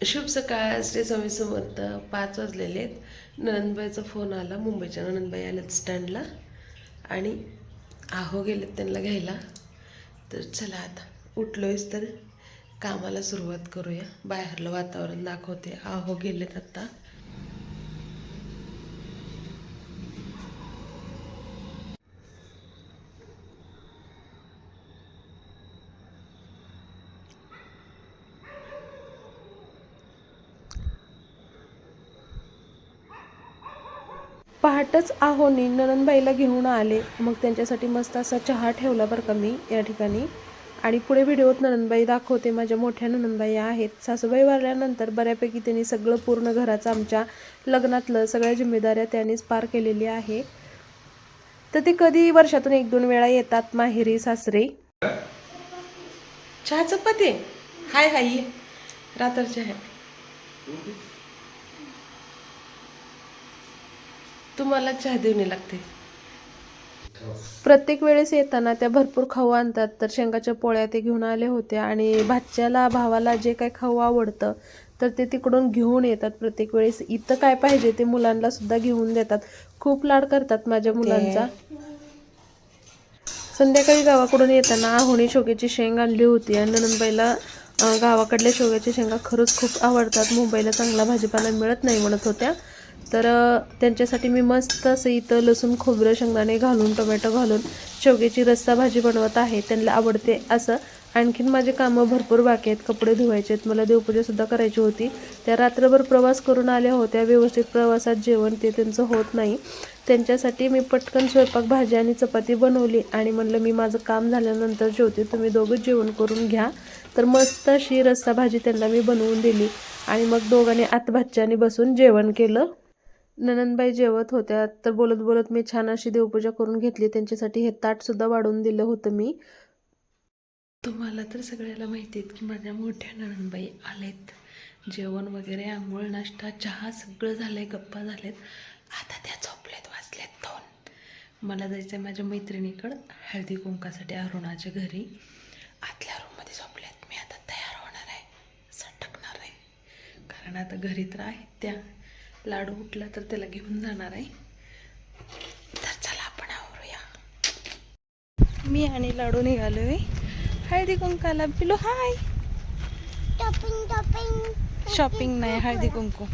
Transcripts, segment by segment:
शुभ सकाळ. श्री स्वामी समर्थ. 5 वाजलेले आहेत. ननंदबाईचा फोन आला. मुंबईच्या ननंदबाई आल्यात स्टँडला आणि आहो गेलेत त्यांना घ्यायला. तर चला आता उठलोयच तर कामाला सुरुवात करूया. बाहेरलं वातावरण दाखवते. आहो गेलेत आता. पहाटच आहोनी ननंदबाईला घेऊन आले. मग त्यांच्यासाठी मस्त असा चहा ठेवला बरं का मी या ठिकाणी. आणि पुढे व्हिडिओत ननंदबाई दाखवते. माझ्या मोठ्या ननंदबाई आहेत. सासूबाई वारल्यानंतर बऱ्यापैकी त्यांनी सगळं पूर्ण घराचं आमच्या लग्नातलं सगळ्या जिम्मेदाऱ्या त्यांनीच पार केलेली आहे. तर ते कधी वर्षातून 1-2 वेळा येतात माहेरी सासरे. चहा चपाती हाय हाय रात्रचे आहे. तुम्हाला चहा देऊन लागते. प्रत्येक वेळेस येताना त्या भरपूर खाऊ आणतात. तर शेंगाच्या पोळ्या ते घेऊन आले होते आणि भाच्याला भावाला जे काही खाऊ आवडतं तर ते तिकडून घेऊन येतात. प्रत्येक वेळेस इथं काय पाहिजे ते मुलांना सुद्धा घेऊन देतात. खूप लाड करतात माझ्या मुलांचा. संध्याकाळी गावाकडून येताना आहोनी शेवग्याची शेंग आणली होती आणि ननंदबाईला गावाकडल्या शेवग्याच्या शेंगा खरंच खूप आवडतात. मुंबईला चांगला भाजीपाला मिळत नाही म्हणत होत्या. तर त्यांच्यासाठी मी मस्त असं इथं लसूण खोबरं शेंगदाणे घालून टोमॅटो घालून शेवग्याची रस्सा भाजी बनवत आहे. त्यांना आवडते असं. आणखीन माझे कामं भरपूर बाकी आहेत. कपडे धुवायचे आहेत. मला देवपूजासुद्धा करायची होती. त्या रात्रभर प्रवास करून आल्या होत्या. व्यवस्थित प्रवासात जेवण ते त्यांचं होत नाही. त्यांच्यासाठी मी पटकन स्वयंपाक भाजी आणि चपाती बनवली आणि म्हणलं मी माझं काम झाल्यानंतर जेवते, तुम्ही दोघंच जेवण करून घ्या. तर मस्त अशी रस्सा भाजी त्यांना मी बनवून दिली आणि मग दोघांनी आतभाच्याने बसून जेवण केलं. ननंदबाई जेवत होत्या तर बोलत बोलत मी छान अशी देवपूजा करून घेतली. त्यांच्यासाठी हे ताटसुद्धा वाढून दिलं होतं मी. तुम्हाला तर सगळ्याला माहिती आहेत की माझ्या मोठ्या ननंदबाई आलेत. जेवण वगैरे, आंघोळ, नाश्ता, चहा सगळं झालंय. गप्पा झालेत. आता त्या झोपलेत. वाजलेत 2. मला जायचं आहे माझ्या मैत्रिणीकडं हळदी कुंकासाठी अरुणाच्या घरी. आतल्या रूममध्ये झोपल्यात. मी आता तयार होणार आहे, सटकणार आहे. कारण आता घरी तर आहेत त्या. लाडू उठला तर त्याला घेऊन जाणार आहे. तर चला आपण आवरूया. मी आणि लाडू निघालोय हळदी कुंकाला. पिलो हाय. शॉपिंग नाही, हळदी कुंकू.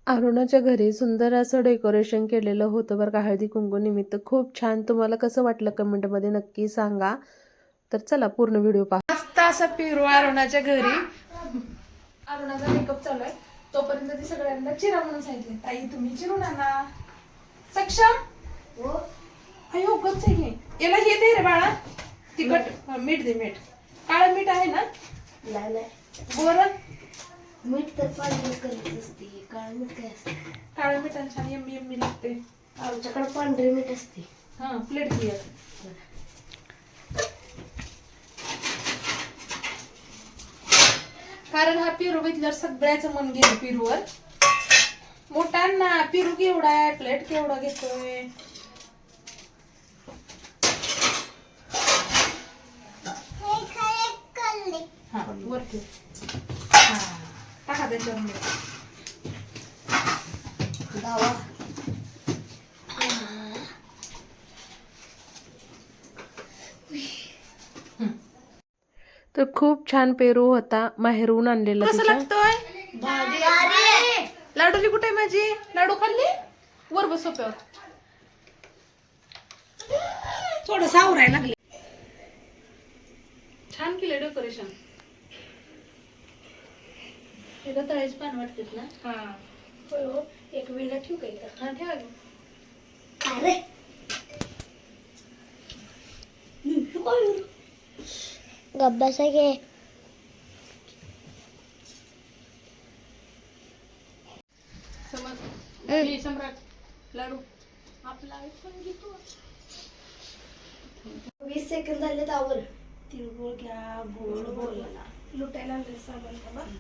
अरुणाच्या घरी सुंदर असं डेकोरेशन केलेलं होतं बरं का हळदी कुंकू निमित्त. खूप छान. तुम्हाला कसं वाटलं कमेंटमध्ये नक्की सांगा. तर चला पूर्ण व्हिडिओ पहा. मस्त असा पिरू अरुणाच्या घरी. अरुणाचा मेकअप चालू आहे. तोपर्यंत ती सगळ्यांना चिरा म्हणून सांगितले. ताई तुम्ही चिरून आणा. सक्षम अयो गच आहे. याला हे दे रे बाळा. तिखट मीठ दे. मीठ काळं मीठ आहे ना? बरं मीठ तर पांढरं करायचं असते. काळं मीठ काय असते? काळं मीठ छान यम्मी यम्मी लागते. आमच्याकडे पांढरे मीठ असते. हा प्लेट घे. कारण हा पिरू घेतल्यावर सगळ्याचं मन गेलं पिरूवर. मोठा ना पिरू केवढा आहे, प्लेट केवढा घेतोय. हा वरती टाका त्याच्यावर. तर खूप छान पेरू होता. माहेरून आणलेला. कसं लागतोय लाडूली? कुठे माझी लाडू खाल्ली? वर बस सोप्यावर. थोडं आवरायला लागले. छान केलं डेकोरेशन. हे तळेच पान वाटतात ना? हा हो. एक वेळा ठेवू काय? हा ठेवा. अरे गब्बासा घे. सम्राट लाडू आपला आयफोन घेतो. 20 सेकंद झाले. आवर. तिळगुळ घ्या. गोड बोलायला लुटायला लागले सामान.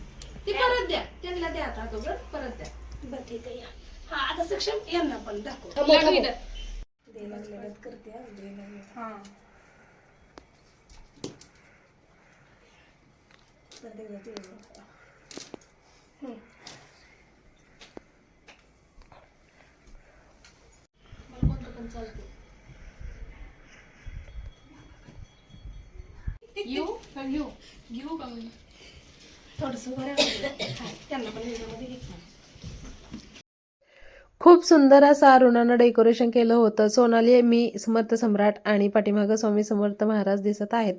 ती परत द्या त्यांना. द्या आता अगोदर परत द्या. बरं ठीक आहे. हा आता सक्षम यांना पण दाखव. दे लागल्यागत करते. हा घेऊ का म्हणजे थोडस बरं त्यांना पण ह्याच्यामध्ये घेतलं. खूप सुंदर असं अरुणानं डेकोरेशन केलं होतं. सोनाली, मी, समर्थ सम्राट आणि पाठीमागं स्वामी समर्थ महाराज दिसत आहेत.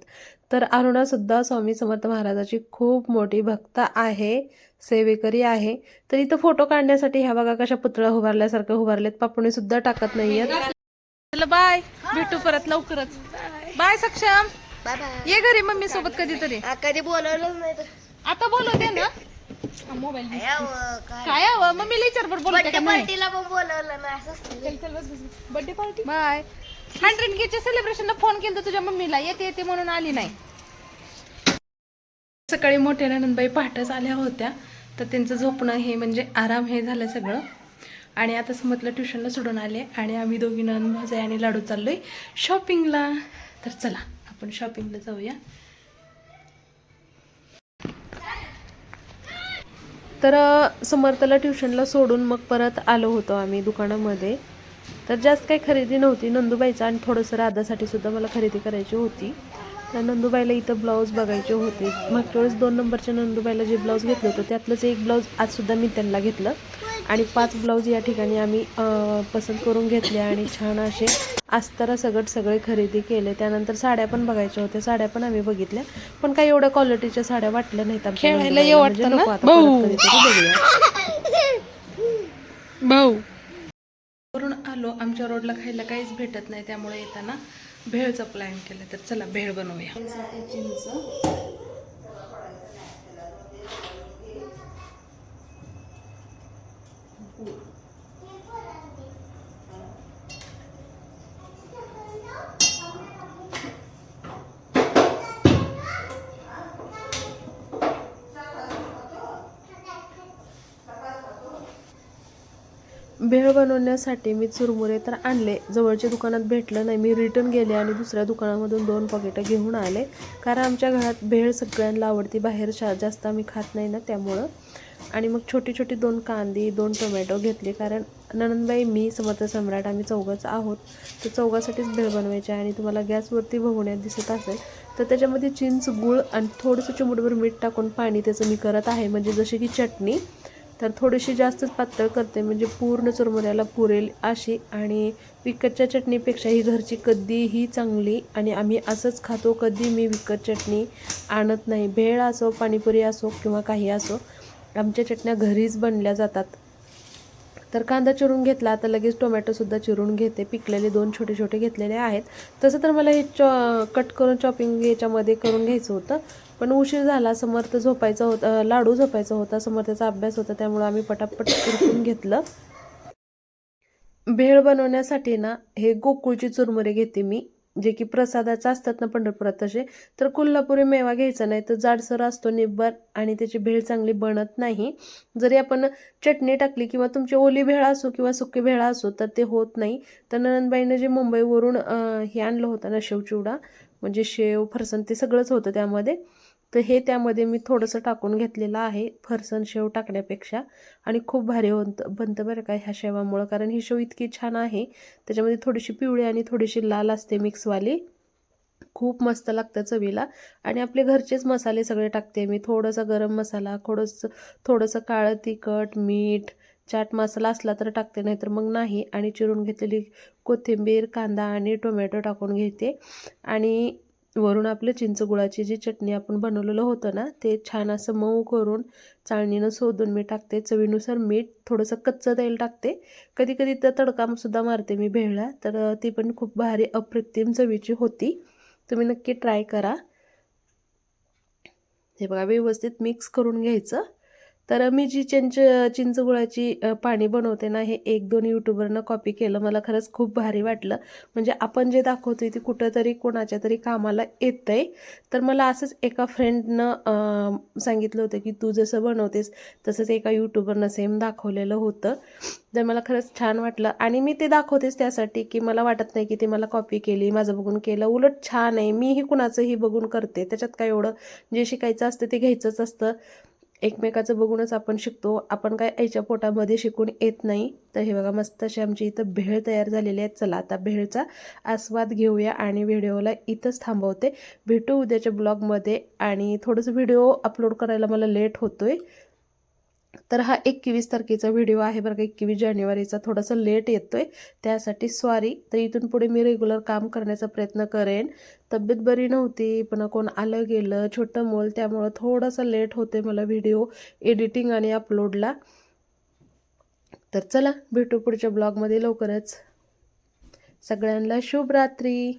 तर अरुणा सुद्धा स्वामी समर्थ महाराजाची खूप मोठी भक्त आहे, सेवेकरी आहे. तर इथं फोटो काढण्यासाठी ह्या बघा कशा पुतळा उभारल्यासारखं उभारलेत. पापुणे सुद्धा टाकत नाहीयेत. चला बाय, भेटू परत लवकरच. बाय सक्षम, बाय बाय. ये घरी मम्मी सोबत कधीतरी. कधी बोलवलं नाही तर आता बोलवते ना मोबाईल. काय काय हवं मम्मी विचार बरं बोलते का नाही. पार्टीला पण बोलवलं नाही असं बर्थडे पार्टी बाय. 100K च्या सेलिब्रेशनला फोन केला तुझ्या मम्मीला, येते येते म्हणून आली नाही. सकाळी मोठ्या नंदबाई पहाटच आल्या होत्या, तर त्यांचं झोपणं हे म्हणजे आराम हे झालं सगळं. आणि आता समतला ट्युशनला सोडून आले आणि आम्ही दोघी नंद भाऊ आणि लाडू चाललोय शॉपिंगला. तर चला आपण शॉपिंगला जाऊया. तर समर्थला ट्युशनला सोडून मग परत आलो होतो आम्ही दुकानामध्ये. तर जास्त काही खरेदी नव्हती, नंदूबाईचा आणि थोडंसं राधासाठी सुद्धा मला खरेदी करायची होती. तर नंदूबाईला इथं ब्लाऊज बघायचे होते. मागच्या वेळेस 2 नंबरच्या नंदूबाईला जे ब्लाऊज घेतलं होतं त्यातलंच एक ब्लाऊज आजसुद्धा मी त्यांना घेतलं आणि 5 ब्लाऊज या ठिकाणी आम्ही पसंत करून घेतले आणि छान असे अस्तर सगट सगळे खरेदी केले. त्यानंतर साड्या पण बघायच्या होत्या, साड्या पण आम्ही बघितल्या, पण काही एवढ्या क्वालिटीच्या साड्या वाटल्या नाहीत आमच्या नंदूबाईला. म्हणजे नको आता परत कधीतरी बघूया. भाऊ वरून आलो, आमच्या रोडला खायला काहीच भेटत नाही, त्यामुळे येताना भेळचा प्लॅन केला. तर चला भेळ बनवूया. भेळ बनवण्यासाठी मी चुरमुरे तर आणले, जवळच्या दुकानात भेटलं नाही, मी रिटर्न गेले आणि दुसऱ्या दुकानामधून 2 पॅकेटं घेऊन आले. कारण आमच्या घरात भेळ सगळ्यांना आवडती, बाहेर जास्त आम्ही खात नाही ना त्यामुळं. आणि मग छोटी छोटी 2 कांदी 2 टोमॅटो घेतले, कारण नणंदबाई, मी, समर्थ सम्राट आम्ही चौघंच आहोत. तर चौघासाठीच भेळ बनवायची. आणि तुम्हाला गॅसवरती भगवण्यात दिसत असेल तर त्याच्यामध्ये चिंच, गूळ आणि थोडंसं चिमूटभर मीठ टाकून पाणी त्याचं मी करत आहे, म्हणजे जशी की चटणी. तर थोडीशी जास्तच पातळ करते, म्हणजे पूर्ण चुरमुऱ्याला पुरेल अशी. आणि विकतच्या चटणीपेक्षा ही घरची कधीही चांगली, आणि आम्ही असंच खातो, कधी मी विकत चटणी आणत नाही. भेळ असो, पाणीपुरी असो किंवा काही असो, आमच्या चटण्या घरीच बनल्या जातात. तर कांदा चिरून घेतला, आता लगेच टोमॅटोसुद्धा चिरून घेते. पिकलेले 2 छोटे छोटे घेतलेले आहेत. तसं तर मला हे कट करून चॉपिंग याच्यामध्ये करून घ्यायचं होतं, पण उशीर झाला. समर्थ झोपायचा होता, लाडू झोपायचा होता, समर्थचा अभ्यास होता, त्यामुळे आम्ही पटापट उरकून घेतलं. भेळ बनवण्यासाठी ना हे गोकुळची चुरमुरे घेते मी, जे की प्रसादाचं असतात ना पंढरपुरात तसे. तर कोल्हापुरी मेवा घ्यायचा नाही, तर जाडसर असतो निब्बर आणि त्याची भेळ चांगली बनत नाही. जरी आपण चटणी टाकली किंवा तुमची ओली भेळ असो किंवा सुकी भेळ असो तर ते होत नाही. तर नणंदबाईनं जे मुंबईवरून हे आणलं होतं ना, शेवचिवडा, म्हणजे शेव, फरसाण, ते सगळंच होतं त्यामध्ये. तर हे त्यामध्ये मी थोडंसं टाकून घेतलेलं आहे, फरसाण शेव टाकण्यापेक्षा. आणि खूप भारी बनतं बरं का ह्या शेवामुळं, कारण ही शेव इतकी छान आहे. त्याच्यामध्ये थोडीशी पिवळी आणि थोडीशी लाल असते मिक्सवाली, खूप मस्त लागतं चवीला. आणि आपले घरचेच मसाले सगळे टाकते मी, थोडासा गरम मसाला, थोडंसं काळं तिखट, मीठ, चाट मसाला असला तर टाकते, नाहीतर मग नाही. आणि चिरून घेतलेली कोथिंबीर, कांदा आणि टोमॅटो टाकून घेते. आणि वरून आपलं चिंचगुळाची जी चटणी आपण बनवलेलं होतं ना, ते छान असं मऊ करून चाळणीनं शोधून मी टाकते. चवीनुसार मीठ, थोडंसं कच्चं तेल टाकते. कधी कधी तर तडकासुद्धा मारते मी भेळला, तर ती पण खूप भारी अप्रतिम चवीची होती. तुम्ही नक्की ट्राय करा. हे बघा, व्यवस्थित मिक्स करून घ्यायचं. तर मी जी चिंच गुळाची पाणी बनवते ना, हे 1-2 यूट्यूबरनं कॉपी केलं. मला खरंच खूप भारी वाटलं. म्हणजे आपण जे दाखवतोय ते कुठंतरी कोणाच्या तरी कामाला येतंय. तर मला असंच एका फ्रेंडनं सांगितलं होतं की तू जसं बनवतेस तसंच एका यूट्यूबरनं सेम दाखवलेलं होतं. तर मला खरंच छान वाटलं आणि मी ते दाखवतेच त्यासाठी की मला वाटत नाही की ते मला कॉपी केली, माझं बघून केलं. उलट छान आहे. मीही कुणाचंही बघून करते. त्याच्यात काय एवढं, जे शिकायचं असतं ते घ्यायचंच असतं. एकमेकाचं बघूनच आपण शिकतो. आपण काय आईच्या पोटामध्ये शिकून येत नाही. तर हे बघा मस्त अशी आमची इथं भेळ तयार झालेली आहे. चला आता भेळचा आस्वाद घेऊया आणि व्हिडिओला इथंच थांबवते. भेटू उद्याच्या ब्लॉगमध्ये आणि थोडंसं व्हिडिओ अपलोड करायला मला लेट होतोय. तर हा 21 तारखेचा व्हिडिओ आहे बरं का, 21 जानेवारीचा. थोडासा लेट येतोय त्यासाठी सॉरी. तर इथून पुढे मी रेग्युलर काम करण्याचा प्रयत्न करेन. तब्येत बरी नव्हती, पुन्हा कोण आलं गेलं, छोटं मूल, त्यामुळं थोडासा लेट होते मला व्हिडिओ एडिटिंग आणि अपलोडला. तर चला भेटू पुढच्या ब्लॉगमध्ये लवकरच. सगळ्यांना शुभ रात्री.